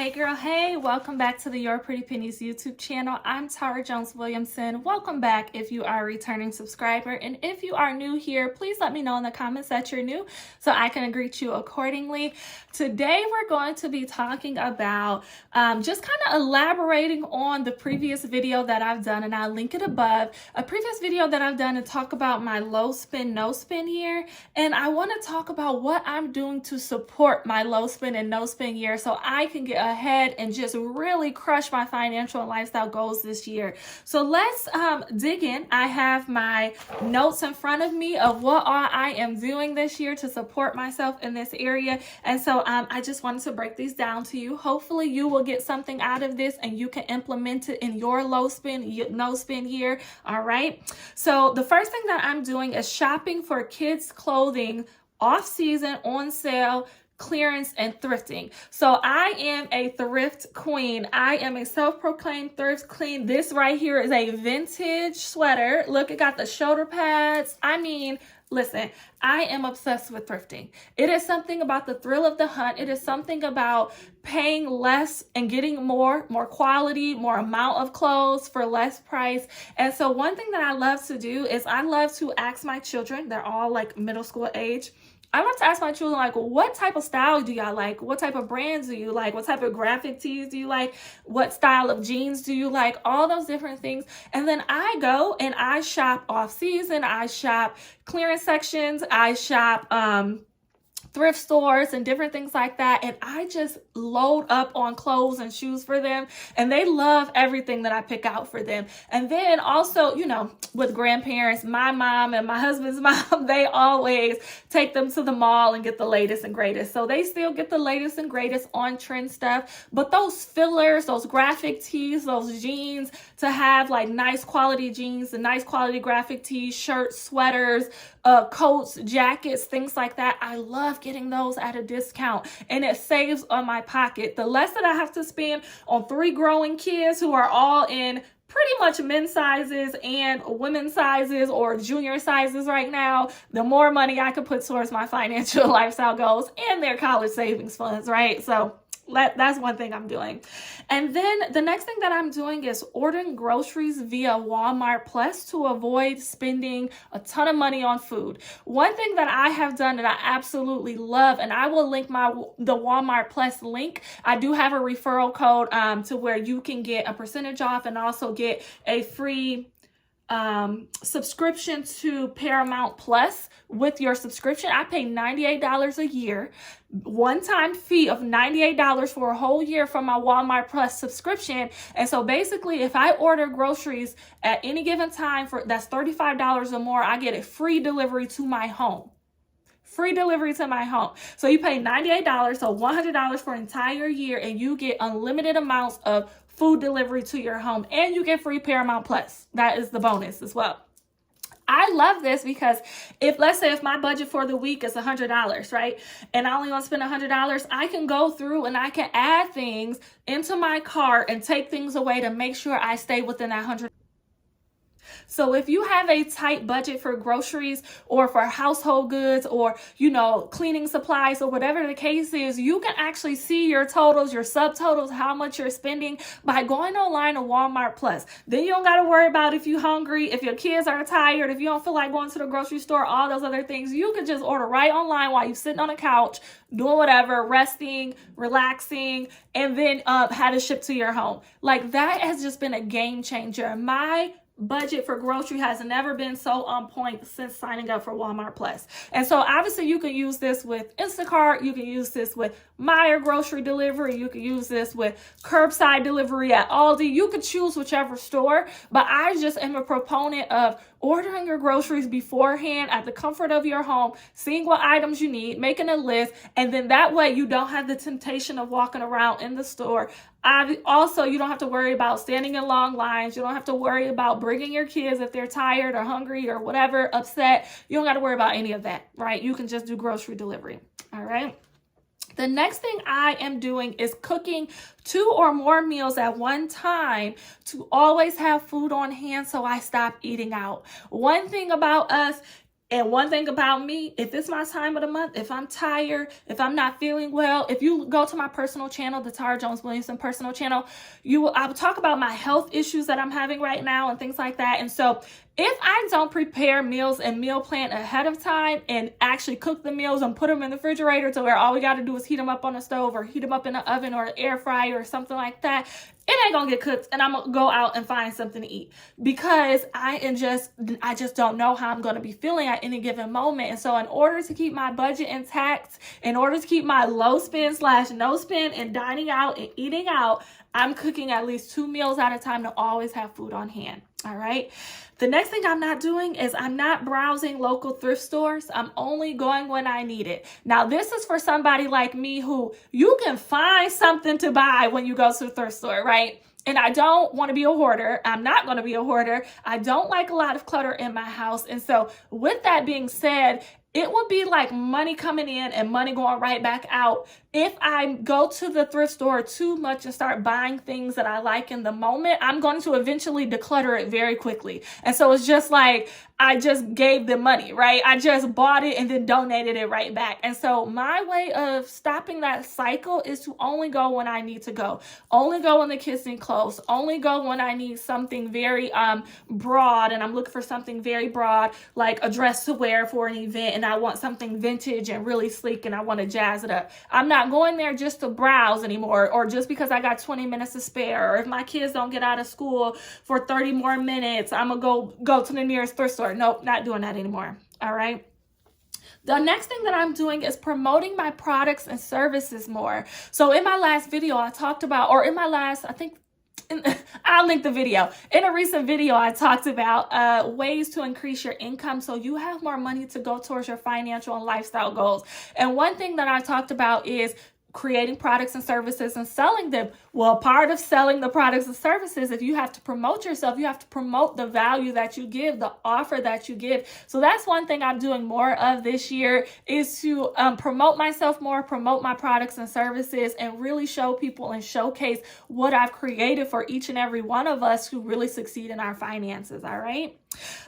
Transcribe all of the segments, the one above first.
Hey girl, hey, welcome back to the Your Pretty Pennies YouTube channel. I'm Tara Jones-Williamson. Welcome back if you are a returning subscriber. And if you are new here, please let me know in the comments that you're new so I can greet you accordingly. Today we're going to be talking about just kind of elaborating on the previous video that I've done, and I'll link it above. A previous video that I've done to talk about my low spend, no spend year. And I want to talk about what I'm doing to support my low spend and no spend year so I can get ahead and just really crush my financial and lifestyle goals this year. So let's dig in. I have my notes in front of me of what all I am doing this year to support myself in this area. And so I just wanted to break these down to you. Hopefully you will get something out of this and you can implement it in your low spend, no spend year. All right. So the first thing that I'm doing is shopping for kids' clothing off season, on sale, clearance, and thrifting. So I am a thrift queen. I am a self-proclaimed thrift queen. This right here is a vintage sweater. Look, it got the shoulder pads. I mean, listen, I am obsessed with thrifting. It is something about the thrill of the hunt. It is something about paying less and getting more quality, more amount of clothes for less price. And so one thing that I love to do is I love to ask my children, they're all like middle school age, I love to ask my children, like, what type of style do y'all like? What type of brands do you like? What type of graphic tees do you like? What style of jeans do you like? All those different things. And then I go and I shop off season. I shop clearance sections. I shop thrift stores and different things like that, and I just load up on clothes and shoes for them, and they love everything that I pick out for them. And then also, you know, with grandparents, my mom and my husband's mom, they always take them to the mall and get the latest and greatest. So they still get the latest and greatest on trend stuff, but those fillers, those graphic tees, those jeans, to have like nice quality jeans and nice quality graphic tees, shirts, sweaters, coats, jackets, things like that, I love getting those at a discount, and it saves on my pocket. The less that I have to spend on 3 growing kids who are all in pretty much men's sizes and women's sizes or junior sizes right now, the more money I could put towards my financial lifestyle goals and their college savings funds, right? So that's one thing I'm doing. And then the next thing that I'm doing is ordering groceries via Walmart Plus to avoid spending a ton of money on food. One thing that I have done that I absolutely love, and I will link the Walmart Plus link. I do have a referral code to where you can get a percentage off and also get a free subscription to Paramount Plus with your subscription. I pay $98 a year, one-time fee of $98 for a whole year for my Walmart Plus subscription. And so basically, if I order groceries at any given time that's $35 or more, I get a free delivery to my home. Free delivery to my home. So you pay $98, so $100 for an entire year, and you get unlimited amounts of food delivery to your home, and you get free Paramount Plus. That is the bonus as well. I love this because let's say if my budget for the week is $100, right? And I only want to spend $100, I can go through and I can add things into my cart and take things away to make sure I stay within that $100. So if you have a tight budget for groceries or for household goods or, you know, cleaning supplies or whatever the case is, you can actually see your totals, your subtotals, how much you're spending by going online to Walmart Plus. Then you don't got to worry about if you're hungry, if your kids are tired, if you don't feel like going to the grocery store, all those other things. You can just order right online while you're sitting on a couch, doing whatever, resting, relaxing, and then have it shipped to your home. Like, that has just been a game changer. My budget for grocery has never been so on point since signing up for Walmart Plus. And so obviously you can use this with Instacart, you can use this with Meijer grocery delivery, you can use this with curbside delivery at Aldi. You could choose whichever store, but I just am a proponent of ordering your groceries beforehand at the comfort of your home, seeing what items you need, making a list, and then that way you don't have the temptation of walking around in the store. Also, you don't have to worry about standing in long lines. You don't have to worry about bringing your kids if they're tired or hungry or whatever, upset. You don't got to worry about any of that, right? You can just do grocery delivery, all right? The next thing I am doing is cooking 2 or more meals at one time to always have food on hand so I stop eating out. One thing about us And one thing about me, if it's my time of the month, if I'm tired, if I'm not feeling well, if you go to my personal channel, the Tara Jones-Williamson personal channel, I will talk about my health issues that I'm having right now and things like that. And so if I don't prepare meals and meal plan ahead of time and actually cook the meals and put them in the refrigerator to where all we got to do is heat them up on the stove or heat them up in the oven or air fryer or something like that, it ain't gonna get cooked, and I'm gonna go out and find something to eat because I just don't know how I'm gonna be feeling at any given moment. And so in order to keep my budget intact, in order to keep my low spend / no spend and dining out and eating out, I'm cooking at least 2 meals at a time to always have food on hand. All right. The next thing I'm not doing is I'm not browsing local thrift stores. I'm only going when I need it. Now, this is for somebody like me who you can find something to buy when you go to the thrift store, right? And I don't want to be a hoarder. I'm not going to be a hoarder. I don't like a lot of clutter in my house. And so with that being said, it would be like money coming in and money going right back out if I go to the thrift store too much and start buying things that I like in the moment. I'm going to eventually declutter it very quickly. And so it's just like I just gave them money, right? I just bought it and then donated it right back. And so my way of stopping that cycle is to only go when I need to go. Only go when the kids need clothes. Only go when I need something very broad, and I'm looking for something very broad, like a dress to wear for an event, and I want something vintage and really sleek and I want to jazz it up. I'm not going there just to browse anymore, or just because I got 20 minutes to spare, or if my kids don't get out of school for 30 more minutes, I'm gonna go to the nearest thrift store. Nope, not doing that anymore. All right. The next thing that I'm doing is promoting my products and services more. So in my last video, I talked about, or in my last, I think, I'll link the video. In a recent video, I talked about ways to increase your income so you have more money to go towards your financial and lifestyle goals. And one thing that I talked about is creating products and services and selling them. Well, part of selling the products and services, if you have to promote yourself, you have to promote the value that you give, the offer that you give. So that's one thing I'm doing more of this year, is to promote myself more, promote my products and services, and really show people and showcase what I've created for each and every one of us who really succeed in our finances. All right.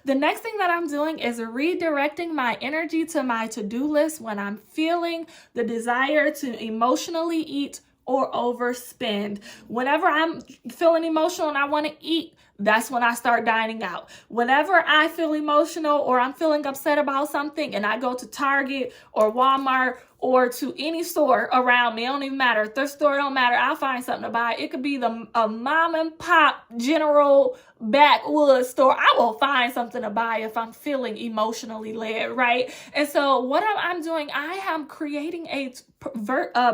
The next thing that I'm doing is redirecting my energy to my to-do list when I'm feeling the desire to emotionally eat or overspend. Whenever I'm feeling emotional and I want to eat, that's when I start dining out. Whenever I feel emotional or I'm feeling upset about something and I go to Target or Walmart or to any store around me, it don't even matter. Thrift store, don't matter. I'll find something to buy. It could be a mom and pop general backwoods store. I will find something to buy if I'm feeling emotionally led, right? And so what I'm doing, I am creating a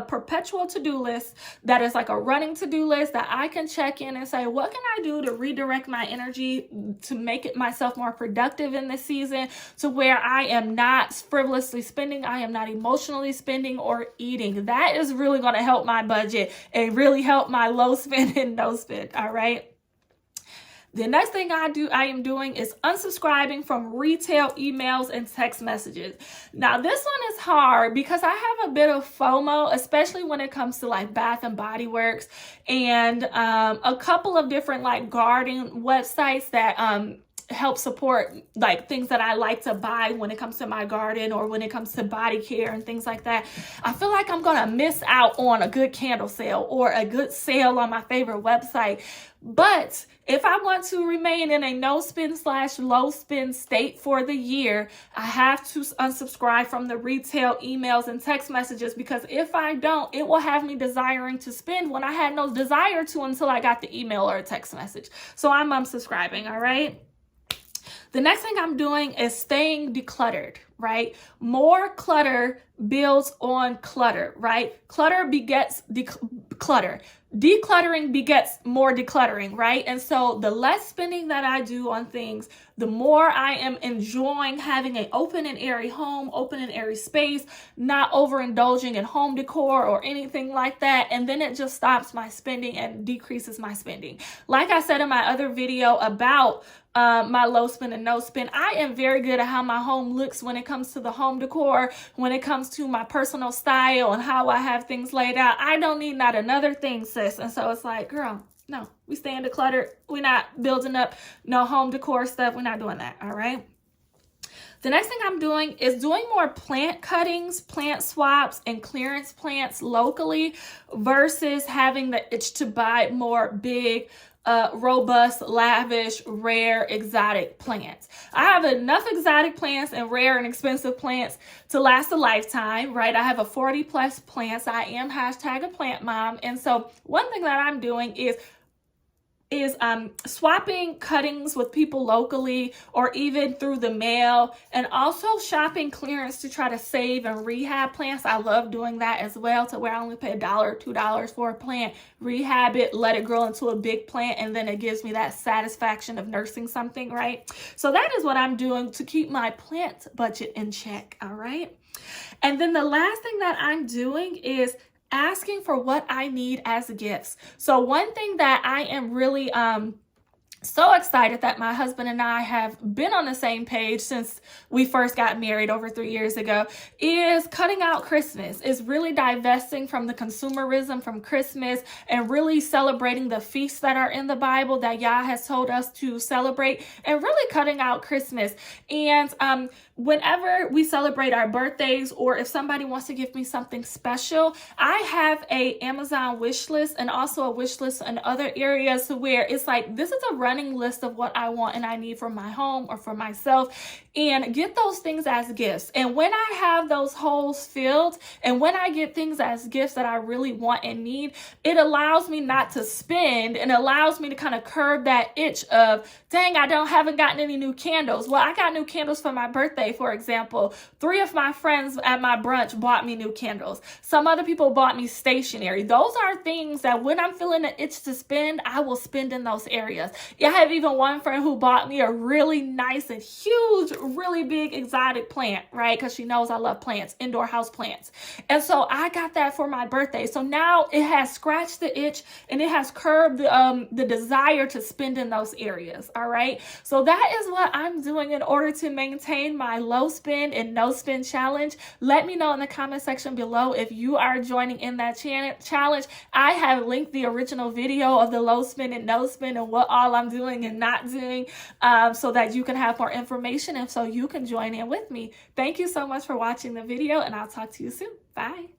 perpetual to-do list that is like a running to-do list that I can check in and say, what can I do to redirect my energy to make it myself more productive in this season, to where I am not frivolously spending, I am not emotionally spending or eating. That is really going to help my budget and really help my low spend and no spend. All right. The next thing I am doing is unsubscribing from retail emails and text messages. Now, this one is hard because I have a bit of FOMO, especially when it comes to like Bath and Body Works and a couple of different like garden websites that help support like things that I like to buy when it comes to my garden or when it comes to body care and things like that. I feel like I'm gonna miss out on a good candle sale or a good sale on my favorite website. But if I want to remain in a no spend / low spend state for the year, I have to unsubscribe from the retail emails and text messages, because if I don't, it will have me desiring to spend when I had no desire to until I got the email or a text message. So I'm unsubscribing. All right. The next thing I'm doing is staying decluttered, right? More clutter builds on clutter, right? Clutter begets clutter. Decluttering begets more decluttering, right? And so the less spending that I do on things, the more I am enjoying having an open and airy home, open and airy space, not overindulging in home decor or anything like that. And then it just stops my spending and decreases my spending. Like I said in my other video about my low spend and no spend, I am very good at how my home looks when it comes to the home decor, when it comes to my personal style and how I have things laid out. I don't need not another thing, sis. And so it's like, girl, no, we staying decluttered. We're not building up no home decor stuff. We're not doing that. All right. The next thing I'm doing is doing more plant cuttings, plant swaps, and clearance plants locally versus having the itch to buy more big, robust, lavish, rare, exotic plants. I have enough exotic plants and rare and expensive plants to last a lifetime, right? I have a 40 plus plants. I am hashtag a plant mom. And so one thing that I'm doing is swapping cuttings with people locally or even through the mail, and also shopping clearance to try to save and rehab plants. I love doing that as well, to where I only pay $1 or $2 for a plant, rehab it, let it grow into a big plant, and then it gives me that satisfaction of nursing something, right? So that is what I'm doing to keep my plant budget in check, all right? And then the last thing that I'm doing is asking for what I need as gifts. So one thing that I am really so excited that my husband and I have been on the same page since we first got married over 3 years ago is cutting out Christmas, is really divesting from the consumerism from Christmas and really celebrating the feasts that are in the Bible that Yah has told us to celebrate, and really cutting out Christmas. And whenever we celebrate our birthdays, or if somebody wants to give me something special, I have a Amazon wish list and also a wish list in other areas, to where it's like, this is a running list of what I want and I need for my home or for myself, and get those things as gifts. And when I have those holes filled, and when I get things as gifts that I really want and need, it allows me not to spend, and allows me to kind of curb that itch of, dang, haven't gotten any new candles. Well, I got new candles for my birthday, for example. 3 of my friends at my brunch bought me new candles. Some other people bought me stationery. Those are things that when I'm feeling the itch to spend, I will spend in those areas. I have even one friend who bought me a really nice and huge, really big exotic plant, right? Because she knows I love plants, indoor house plants. And so I got that for my birthday. So now it has scratched the itch, and it has curbed the desire to spend in those areas, all right? So that is what I'm doing in order to maintain my low spend and no spend challenge. Let me know in the comment section below if you are joining in that challenge. I have linked the original video of the low spend and no spend and what all I'm doing and not doing, so that you can have more information and so you can join in with me. Thank you so much for watching the video, and I'll talk to you soon. Bye.